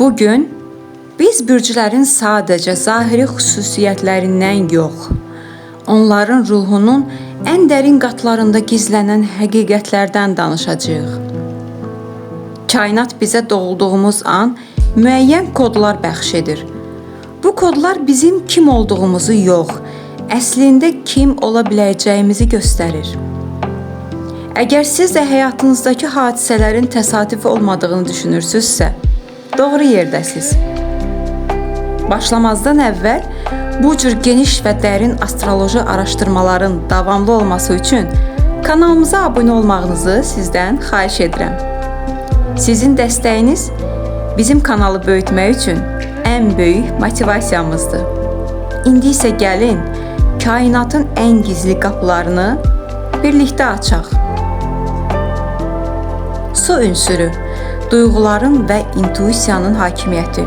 Bugün biz bürclərin sadəcə zahiri xüsusiyyətlərindən yox, onların ruhunun ən dərin qatlarında gizlənən həqiqətlərdən danışacağıq. Kainat bizə doğulduğumuz an müəyyən kodlar bəxş edir. Bu kodlar bizim kim olduğumuzu yox, əslində kim ola biləcəyimizi göstərir. Əgər siz də həyatınızdakı hadisələrin təsadüfi olmadığını düşünürsünüzsə, doğru yerdəsiniz. Başlamazdan əvvəl bu cür geniş və dərin astroloji araşdırmaların davamlı olması üçün kanalımıza abunə olmağınızı sizdən xahiş edirəm. Sizin dəstəyiniz bizim kanalı böyütmək üçün ən böyük motivasiyamızdır. İndi isə gəlin, kainatın ən gizli qapılarını birlikdə açaq. Su ünsürü, duyğuların və intuisiyanın hakimiyyəti.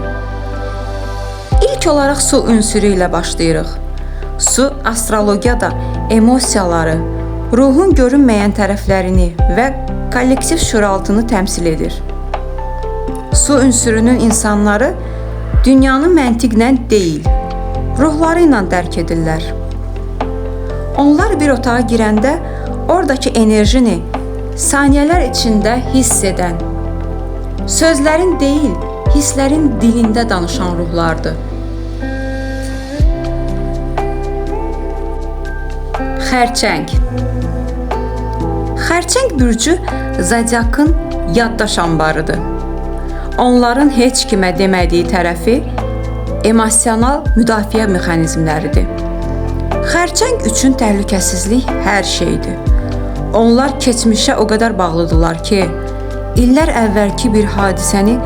İlk olaraq su ünsürü ilə başlayırıq. Su astrologiyada emosiyaları, ruhun görünməyən tərəflərini və kollektiv şüuraltını təmsil edir. Su ünsürünün insanları dünyanı məntiqlə deyil, ruhları ilə dərk edirlər. Onlar bir otağa girəndə oradakı enerjini saniyələr içində hiss edən, sözlərin deyil, hisslərin dilində danışan ruhlardır. Xərçəng. Xərçəng bürcü zodiakın yaddaş anbarıdır. Onların heç kimə demədiyi tərəfi emosional müdafiə mexanizmləridir. Xərçəng üçün təhlükəsizlik hər şeydir. Onlar keçmişə o qədər bağlıdırlar ki, illər əvvəlki bir hadisəni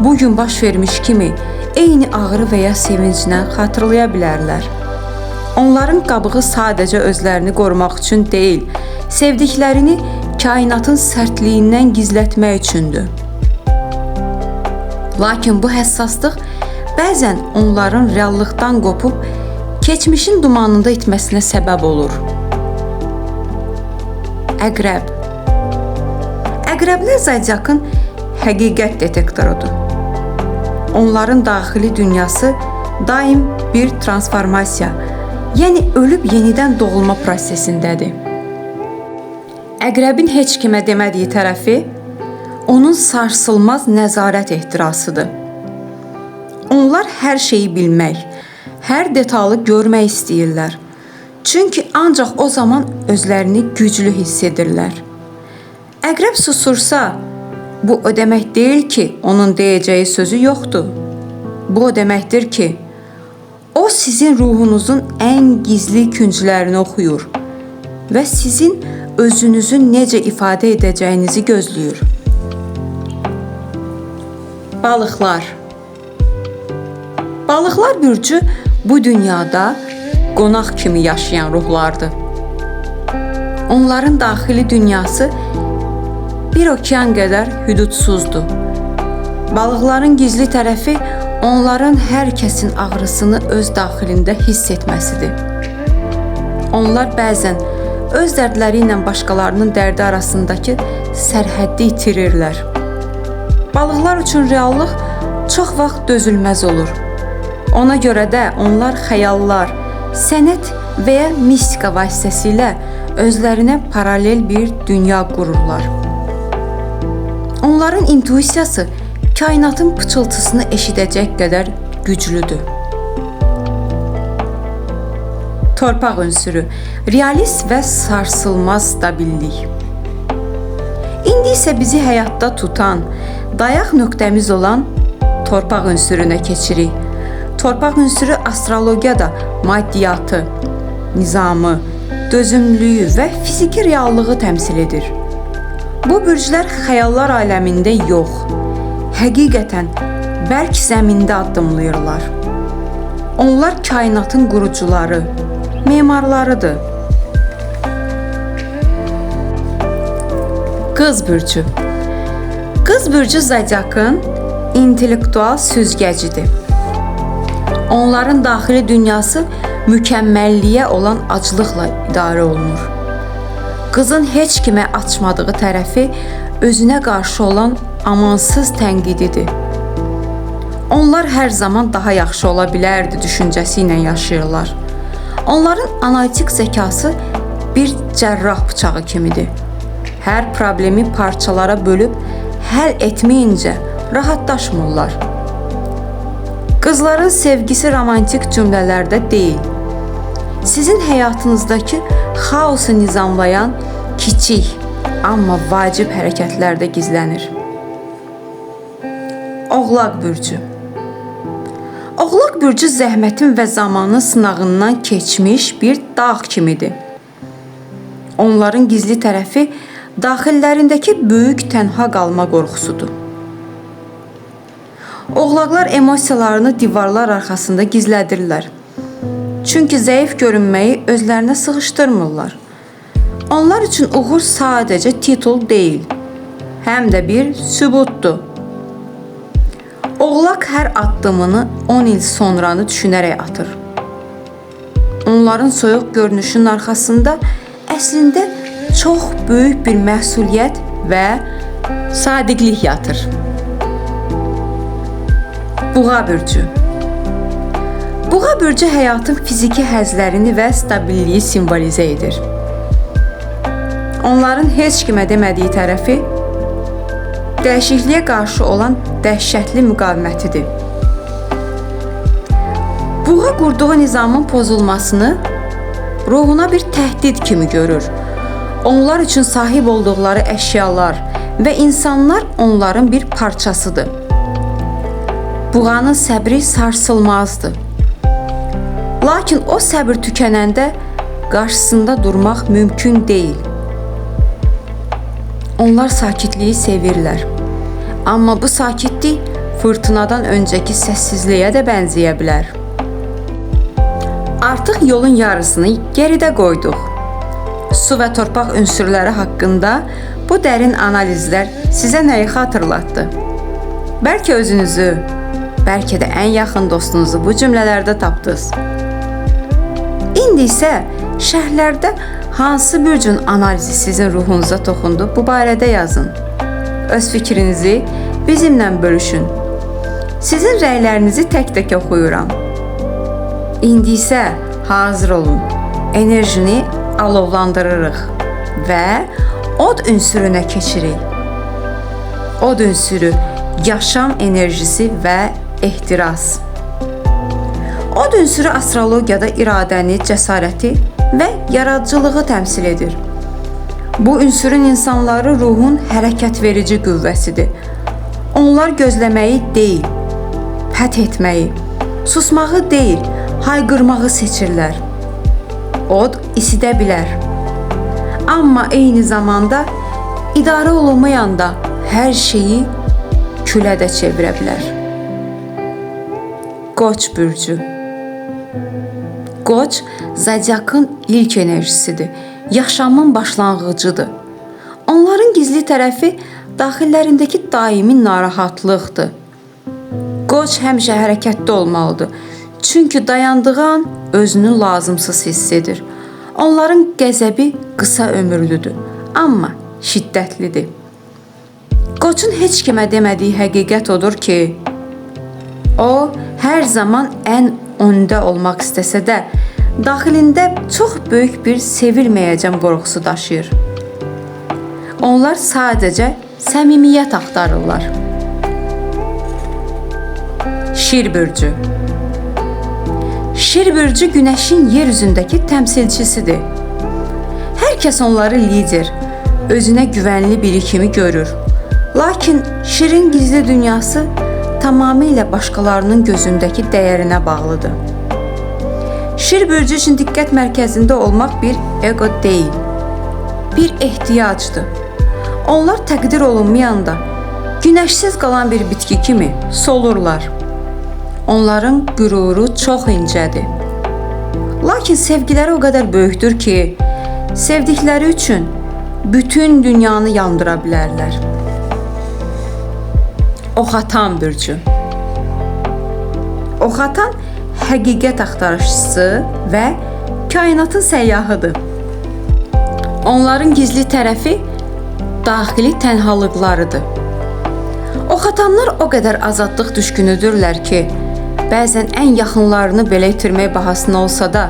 bugün baş vermiş kimi eyni ağrı və ya sevinclə xatırlaya bilərlər. Onların qabığı sadəcə özlərini qorumaq üçün deyil, sevdiklərini kainatın sərtliyindən gizlətmək üçündür. Lakin bu həssaslıq bəzən onların reallıqdan qopub keçmişin dumanında itməsinə səbəb olur. Əqrəb. Əqrəblər zodiakın həqiqət detektorudur. Onların daxili dünyası daim bir transformasiya, yəni ölüb yenidən doğulma prosesindədir. Əqrəbin heç kimə demədiyi tərəfi onun sarsılmaz nəzarət ehtirasıdır. Onlar hər şeyi bilmək, hər detalı görmək istəyirlər. Çünki ancaq o zaman özlərini güclü hiss edirlər. Əqrəb susursa, bu o demək deyil ki, onun deyəcəyi sözü yoxdur. Bu o deməkdir ki, o sizin ruhunuzun ən gizli künclərini oxuyur və sizin özünüzü necə ifadə edəcəyinizi gözləyir. Balıqlar. Balıqlar bürcü bu dünyada qonaq kimi yaşayan ruhlardır. Onların daxili dünyası bir okean qədər hüdudsuzdur. Balıqların gizli tərəfi onların hər kəsin ağrısını öz daxilində hiss etməsidir. Onlar bəzən öz dərdləri ilə başqalarının dərdi arasındakı sərhəddi itirirlər. Balıqlar üçün reallıq çox vaxt dözülməz olur. Ona görə də onlar xəyallar, sənət və ya mistika vasitəsilə özlərinə paralel bir dünya qururlar. Onların intuisiyası kainatın pıçıltısını eşidəcək qədər güclüdür. Torpaq ünsürü, realist və sarsılmaz stabillik. İndi isə bizi həyatda tutan, dayaq nöqtəmiz olan torpaq ünsürünə keçirik. Torpaq ünsürü astrologiyada maddiyyatı, nizamı, dözümlüyü və fiziki reallığı təmsil edir. Bu bürclər xəyallar aləmində yox, həqiqətən bərk zəmində addımlayırlar. Onlar kainatın qurucuları, memarlarıdır. Qız bürcü. Qız bürcü zodiakın intellektual süzgəcidir. Onların daxili dünyası mükəmməlliyə olan aclıqla idarə olunur. Qızın heç kimə açmadığı tərəfi özünə qarşı olan amansız tənqididir. Onlar hər zaman daha yaxşı ola bilərdi düşüncəsi ilə yaşayırlar. Onların analitik zəkası bir cərrah bıçağı kimidir. Hər problemi parçalara bölüb həll etməyincə rahatlaşmırlar. Qızların sevgisi romantik cümlələrdə deyil. Sizin həyatınızdakı xaosu nizamlayan kiçik, amma vacib hərəkətlərdə gizlənir. Oğlaq bürcü. Oğlaq bürcü zəhmətin və zamanın sınağından keçmiş bir dağ kimidir. Onların gizli tərəfi daxillərindəki böyük tənha qalma qorxusudur. Oğlaqlar emosiyalarını divarlar arxasında gizlədirlər. Çünki zəif görünməyi özlərinə sığışdırmırlar. Onlar üçün uğur sadəcə titul deyil, həm də bir sübutdur. Oğlaq hər addımını 10 il sonranı düşünərək atır. Onların soyuq görünüşünün arxasında əslində çox böyük bir məsuliyyət və sadiqlik yatır. Buğa bürcü. Buğa bürcü həyatın fiziki həzlərini və stabilliyi simvolizə edir. Onların heç kimə demədiyi tərəfi dəyişikliyə qarşı olan dəhşətli müqavimətidir. Buğa qurduğu nizamın pozulmasını ruhuna bir təhdid kimi görür. Onlar üçün sahib olduqları əşyalar və insanlar onların bir parçasıdır. Buğanın səbri sarsılmazdır. Lakin o səbir tükənəndə qarşısında durmaq mümkün deyil. Onlar sakitliyi sevirlər. Amma bu sakitlik fırtınadan öncəki səssizliyə də bənzəyə bilər. Artıq yolun yarısını geridə qoyduq. Su və torpaq ünsürləri haqqında bu dərin analizlər sizə nəyi xatırlatdı? Bəlkə özünüzü, bəlkə də ən yaxın dostunuzu bu cümlələrdə tapdınız. İndi isə şərhlərdə hansı bürcün analizi sizin ruhunuza toxundu, bu barədə yazın. Öz fikrinizi bizimlə bölüşün. Sizin rəylərinizi tək-tək oxuyuram. İndi isə hazır olun. Enerjini alovlandırırıq və od ünsürünə keçirik. Od ünsürü, yaşam enerjisi və ehtiras. Od ünsürü astrologiyada iradəni, cəsarəti və yaradıcılığı təmsil edir. Bu ünsürün insanları ruhun hərəkət verici qüvvəsidir. Onlar gözləməyi deyil, fəth etməyi, susmağı deyil, hayqırmağı seçirlər. Od isidə bilər. Amma eyni zamanda idarə olunmayanda hər şeyi külə də çevirə bilər. Qoç bürcü. Qoç zodiakın ilk enerjisidir, yaşamın başlanğıcıdır. Onların gizli tərəfi daxillərindəki daimi narahatlıqdır. Qoç həmişə hərəkətdə olmalıdır, çünki dayandığı an özünü lazımsız hiss edir. Onların qəzəbi qısa ömürlüdür, amma şiddətlidir. Qoçun heç kimə demədiyi həqiqət odur ki, o hər zaman ən öndə olmaq istəsə də, daxilində çox böyük bir sevilməyəcəm qorxusu daşıyır. Onlar sadəcə səmimiyyət axtarırlar. Şir bürcü. Şir bürcü günəşin yer üzündəki təmsilçisidir. Hər kəs onları lider, özünə güvənli biri kimi görür. Lakin şirin gizli dünyası tamamilə başqalarının gözündəki dəyərinə bağlıdır. Şir bürcü üçün diqqət mərkəzində olmaq bir ego deyil, bir ehtiyacdır. Onlar təqdir olunmayanda günəşsiz qalan bir bitki kimi solurlar. Onların qüruru çox incədir. Lakin sevgiləri o qədər böyükdür ki, sevdikləri üçün bütün dünyanı yandıra bilərlər. Oxatan bürcü. Oxatan həqiqət axtarışçısı və kainatın səyyahıdır. Onların gizli tərəfi daxili tənhalıqlarıdır. Oxatanlar o qədər azadlıq düşkünüdürlər ki, bəzən ən yaxınlarını belə itirmək bahasına olsa da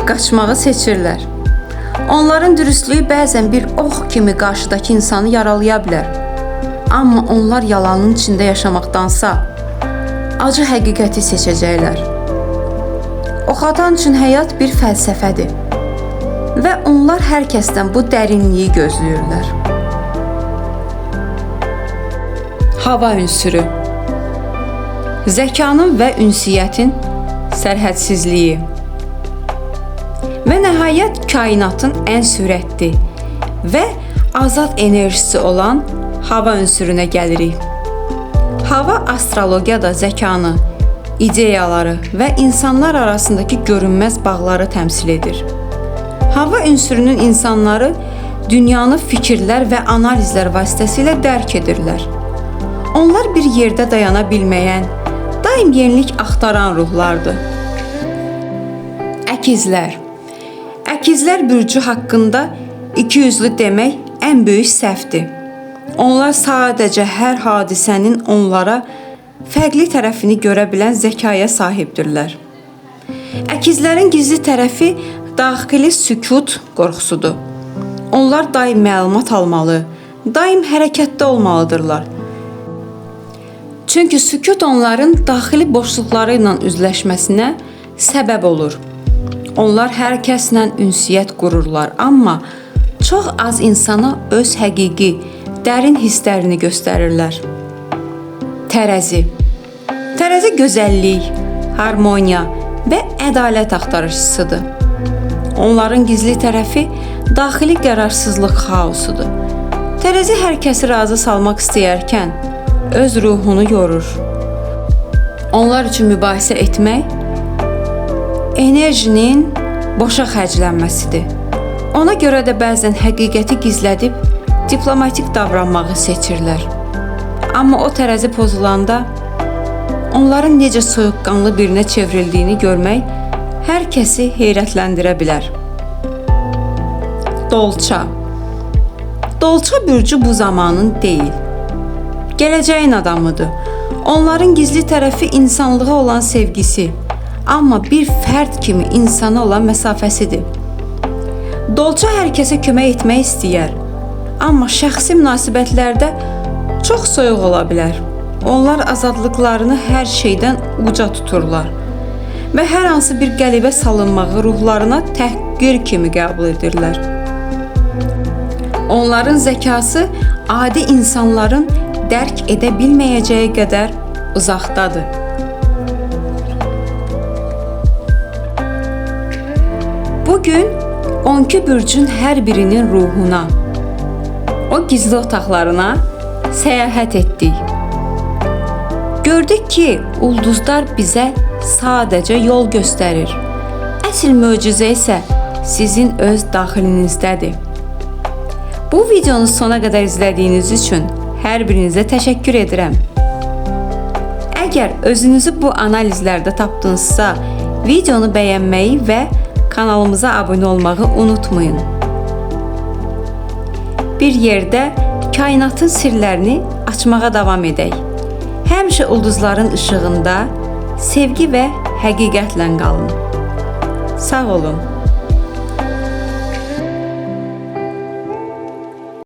qaçmağı seçirlər. Onların dürüstlüyü bəzən bir ox kimi qarşıdakı insanı yaralaya bilər. Amma onlar yalanın içində yaşamaqdansa acı həqiqəti seçəcəklər. Oxatan üçün həyat bir fəlsəfədir və onlar hər kəsdən bu dərinliyi gözləyirlər. Hava ünsürü. Zəkanın və ünsiyyətin sərhədsizliyi. Və nəhayət kainatın ən sürətli və azad enerjisi olan hava ünsürünə gəlirik. Hava astrologiyada zəkanı, ideyaları və insanlar arasındakı görünməz bağları təmsil edir. Hava ünsürünün insanları dünyanı fikirlər və analizlər vasitəsilə dərk edirlər. Onlar bir yerdə dayana bilməyən, daim yenilik axtaran ruhlardır. Əkizlər. Əkizlər bürcü haqqında ikiyüzlü demək ən böyük səhvdir. Onlar sadəcə hər hadisənin onlara fərqli tərəfini görə bilən zəkaya sahibdirlər. Əkizlərin gizli tərəfi daxili sükut qorxusudur. Onlar daim məlumat almalı, daim hərəkətdə olmalıdırlar. Çünki sükut onların daxili boşluqları ilə üzləşməsinə səbəb olur. Onlar hər kəslə ünsiyyət qururlar, amma çox az insana öz həqiqi, dərin hisslərini göstərirlər. Tərəzi. Tərəzi gözəllik, harmoniya və ədalət axtarıcısıdır. Onların gizli tərəfi daxili qərarsızlıq xaosudur. Tərəzi hər kəsi razı salmaq istəyərkən öz ruhunu yorur. Onlar üçün mübahisə etmək enerjinin boşa xərclənməsidir. Ona görə də bəzən həqiqəti gizlədib diplomatik davranmağı seçirlər. Amma o tərəzi pozulanda onların necə soyuqqanlı birinə çevrildiyini görmək hər kəsi heyrətləndirə bilər. Dolça. Dolça bürcü bu zamanın deyil, gələcəyin adamıdır. Onların gizli tərəfi insanlığa olan sevgisi, amma bir fərd kimi insana olan məsafəsidir. Dolça hər kəsə kömək etmək istəyər, amma şəxsi münasibətlərdə çox soyuq ola bilər. Onlar azadlıqlarını hər şeydən uca tuturlar və hər hansı bir qəlibə salınmağı ruhlarına təhqir kimi qəbul edirlər. Onların zəkası adi insanların dərk edə bilməyəcəyi qədər uzaqdadır. Bugün 12 bürcün hər birinin ruhuna, o gizli otaqlarına səyahət etdik. Gördük ki, ulduzlar bizə sadəcə yol göstərir. Əsl möcüzə isə sizin öz daxilinizdədir. Bu videonu sona qədər izlədiyiniz üçün hər birinizə təşəkkür edirəm. Əgər özünüzü bu analizlərdə tapdınızsa, videonu bəyənməyi və kanalımıza abunə olmağı unutmayın. Bir yerdə kainatın sirlərini açmağa davam edək. Həmişə ulduzların işığında sevgi və həqiqətlə qalın. Sağ olun.